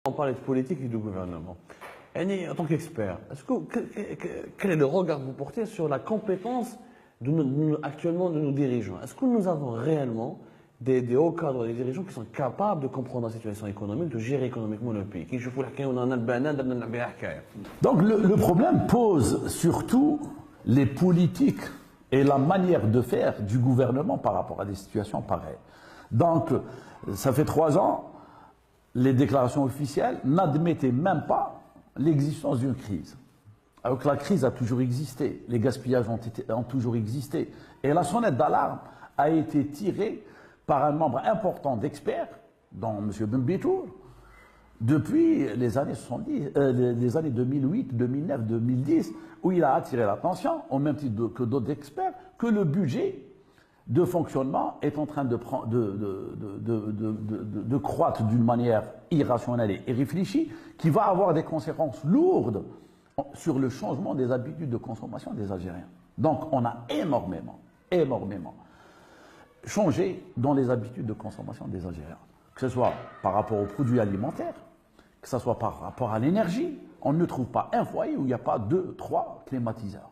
On parlait de politique et du gouvernement. Annie, en tant qu'expert, quel est le regard que vous portez sur la compétence actuellement de nos dirigeants? Est-ce que nous avons réellement des hauts cadres, des dirigeants qui sont capables de comprendre la situation économique, de gérer économiquement le pays? Donc le problème pose surtout les politiques et la manière de faire du gouvernement par rapport à des situations pareilles. Donc, ça fait 3 ans, les déclarations officielles n'admettaient même pas l'existence d'une crise. Alors que la crise a toujours existé, les gaspillages ont toujours existé. Et la sonnette d'alarme a été tirée par un nombre important d'experts, dont M. Benbitour, depuis les années 70, les années 2008, 2009, 2010, où il a attiré l'attention, au même titre que d'autres experts, que le budget de fonctionnement est en train de croître d'une manière irrationnelle et irréfléchie, qui va avoir des conséquences lourdes sur le changement des habitudes de consommation des Algériens. Donc on a énormément changé dans les habitudes de consommation des Algériens. Que ce soit par rapport aux produits alimentaires, que ce soit par rapport à l'énergie. On ne trouve pas un foyer où il n'y a pas 2, 3 climatiseurs.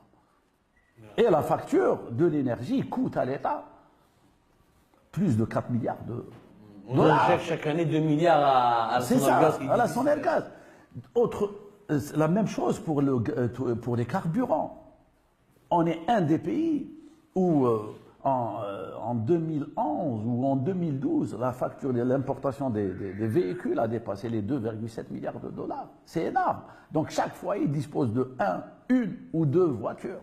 Et la facture de l'énergie coûte à l'État plus de 4 milliards de dollars. On achète chaque année 2 milliards à la Sonelgaz. À la Sonelgaz. La même chose pour les carburants. On est un des pays où en 2011 ou en 2012, la facture de l'importation des véhicules a dépassé les 2,7 milliards de dollars. C'est énorme. Donc chaque foyer dispose de une ou 2 voitures.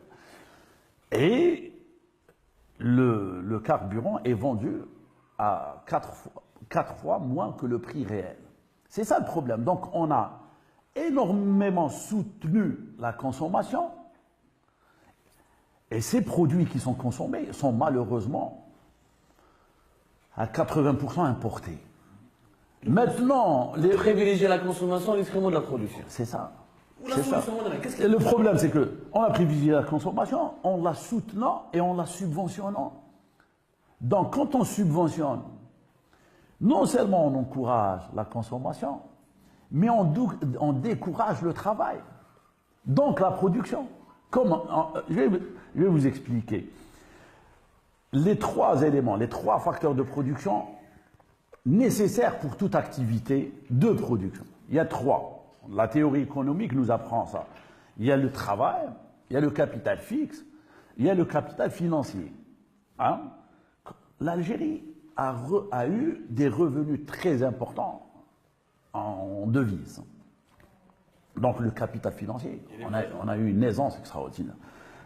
Et le carburant est vendu à 4 fois moins que le prix réel. C'est ça le problème. Donc on a énormément soutenu la consommation. Et ces produits qui sont consommés sont malheureusement à 80% importés. Maintenant, privilégier la consommation au détriment de la production. C'est ça. Et le problème, c'est qu'on a privilégié la consommation en la soutenant et en la subventionnant. Donc, quand on subventionne, non seulement on encourage la consommation, mais on décourage le travail. Donc, la production. Je vais vous expliquer. Les 3 éléments, les 3 facteurs de production nécessaires pour toute activité de production. Il y a 3. La théorie économique nous apprend ça. Il y a le travail, il y a le capital fixe, il y a le capital financier. Hein? L'Algérie a eu des revenus très importants en devises. Donc le capital financier, on a eu une aisance extraordinaire.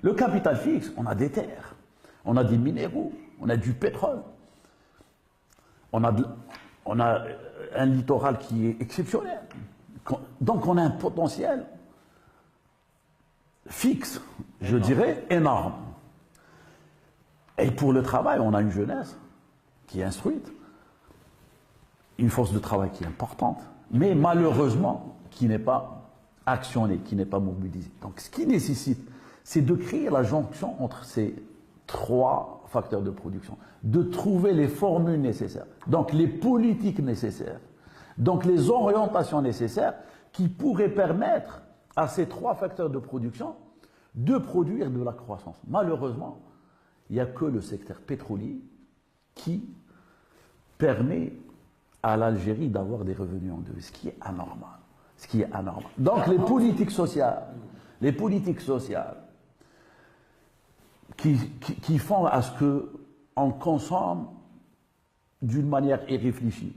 Le capital fixe, on a des terres, on a des minéraux, on a du pétrole, on a un littoral qui est exceptionnel. Donc on a un potentiel fixe, je dirais, énorme. Et pour le travail, on a une jeunesse qui est instruite, une force de travail qui est importante, mais malheureusement qui n'est pas actionnée, qui n'est pas mobilisée. Donc ce qui nécessite, c'est de créer la jonction entre ces 3 facteurs de production, de trouver les formules nécessaires, donc les politiques nécessaires, donc les orientations nécessaires qui pourraient permettre à ces 3 facteurs de production de produire de la croissance. Malheureusement, il n'y a que le secteur pétrolier qui permet à l'Algérie d'avoir des revenus en devises, ce qui est anormal. Donc les politiques sociales qui font à ce qu'on consomme d'une manière irréfléchie,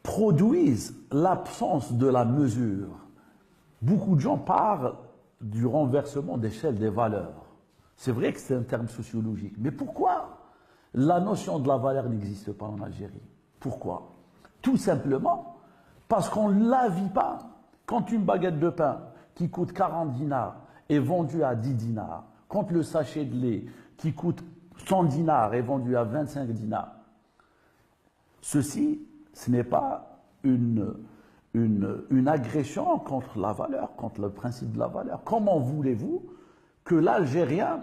produisent l'absence de la mesure. Beaucoup de gens parlent du renversement d'échelle des valeurs. C'est vrai que c'est un terme sociologique, mais pourquoi la notion de la valeur n'existe pas en Algérie? Pourquoi? Tout simplement parce qu'on ne la vit pas. Quand une baguette de pain qui coûte 40 dinars est vendue à 10 dinars, quand le sachet de lait qui coûte 100 dinars est vendu à 25 dinars, ceci, ce n'est pas une agression contre la valeur, contre le principe de la valeur. Comment voulez-vous que l'Algérien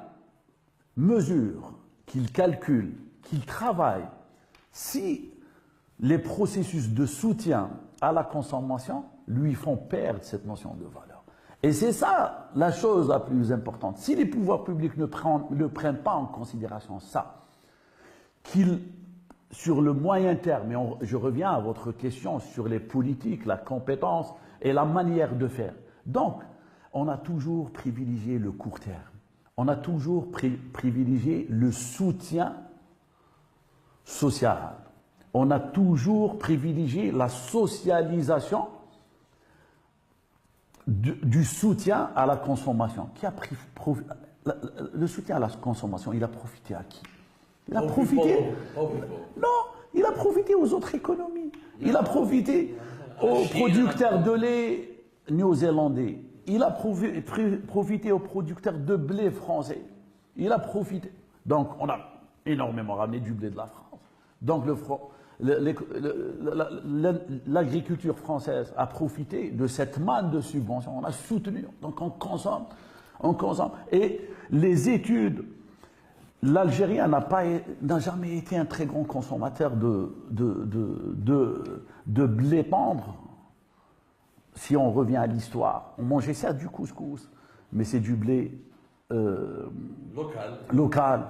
mesure, qu'il calcule, qu'il travaille, si les processus de soutien à la consommation lui font perdre cette notion de valeur. Et c'est ça la chose la plus importante. Si les pouvoirs publics ne prennent pas en considération ça, qu'ils, sur le moyen terme, et je reviens à votre question sur les politiques, la compétence et la manière de faire. Donc, on a toujours privilégié le court terme. On a toujours privilégié le soutien social. On a toujours privilégié la socialisation du soutien à la consommation. Le soutien à la consommation, il a profité à qui? Il a profité. Non, il a profité aux autres économies. Il a profité aux producteurs de lait néo-zélandais. Il a profité aux producteurs de blé français. Il a profité. Donc, on a énormément ramené du blé de la France. Donc, l'agriculture française a profité de cette manne de subventions. On a soutenu. Donc, on consomme. On consomme. Et les études, l'Algérien n'a jamais été un très grand consommateur de blé tendre. Si on revient à l'histoire, on mangeait ça du couscous, mais c'est du blé local.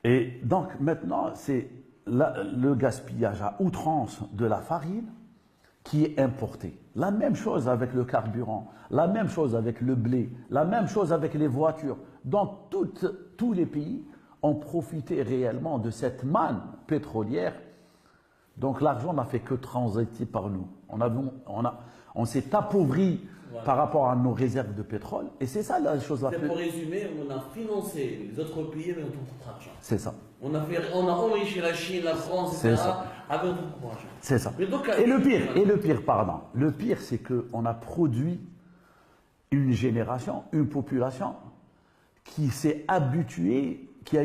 Et donc maintenant, c'est le gaspillage à outrance de la farine qui est importé. La même chose avec le carburant, la même chose avec le blé, la même chose avec les voitures. Donc tous les pays ont profité réellement de cette manne pétrolière. Donc l'argent n'a fait que transiter par nous. On s'est appauvri par rapport à nos réserves de pétrole. Et c'est ça la chose la plus... Pour résumer, on a financé les autres pays avec notre propre argent. C'est ça. On a enrichi la Chine, la France, etc. avec notre propre argent. C'est ça. Et le pire, c'est qu'on a produit une génération, une population qui s'est habituée, qui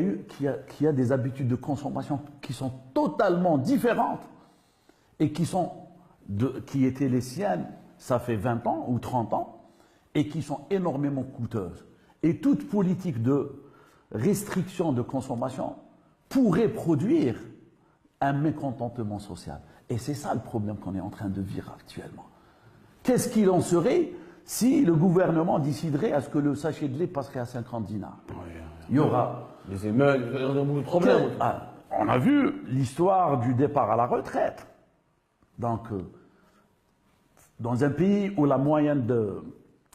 a des habitudes de consommation qui sont totalement différentes et qui étaient les siennes, ça fait 20 ans ou 30 ans, et qui sont énormément coûteuses. Et toute politique de restriction de consommation pourrait produire un mécontentement social. Et c'est ça le problème qu'on est en train de vivre actuellement. Qu'est-ce qu'il en serait si le gouvernement déciderait à ce que le sachet de lait passerait à 50 dinars? Il y aura des émeutes, il y aura beaucoup de problèmes. On a vu l'histoire du départ à la retraite. Donc, dans un pays où la moyenne de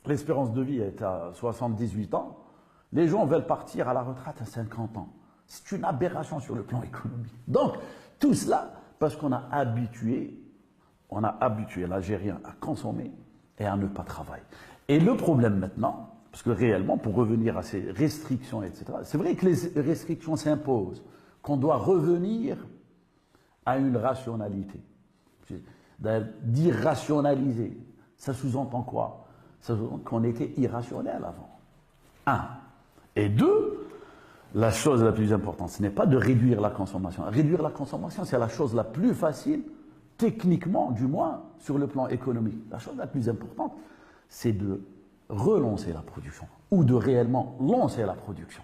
l'espérance de vie est à 78 ans, les gens veulent partir à la retraite à 50 ans. C'est une aberration sur le plan économique. Donc, tout cela, parce qu'on a habitué l'Algérien à consommer et à ne pas travailler. Et le problème maintenant, parce que réellement, pour revenir à ces restrictions, etc., c'est vrai que les restrictions s'imposent, qu'on doit revenir à une rationalité. D'irrationaliser, ça sous-entend quoi? Ça sous-entend qu'on était irrationnel avant. Un. Et deux, la chose la plus importante, ce n'est pas de réduire la consommation. Réduire la consommation, c'est la chose la plus facile, techniquement du moins, sur le plan économique. La chose la plus importante, c'est de relancer la production ou de réellement lancer la production.